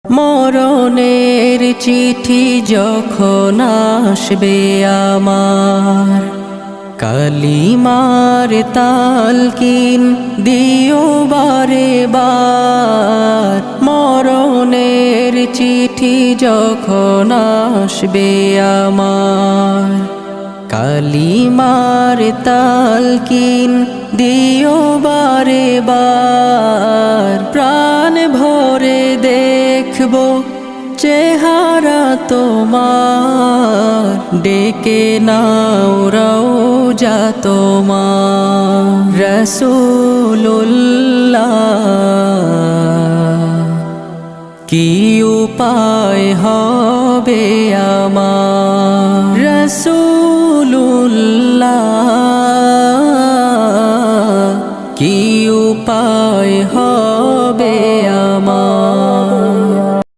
মরণের চিঠি যখন আসবে আমার, কালিমার তালকিন দিও বারে বার। মরণের চিঠি যখন আসবে আমার, কালিমার তালকিন দিও বারে বার। প্রাণ ভরে দেখব চেহারা তোমার, ডেকে নাও রওজা তোমার। রাসূলুল্লাহ কি উপায় হবে আমার, রাসূলুল্লাহ কি উপায় হবে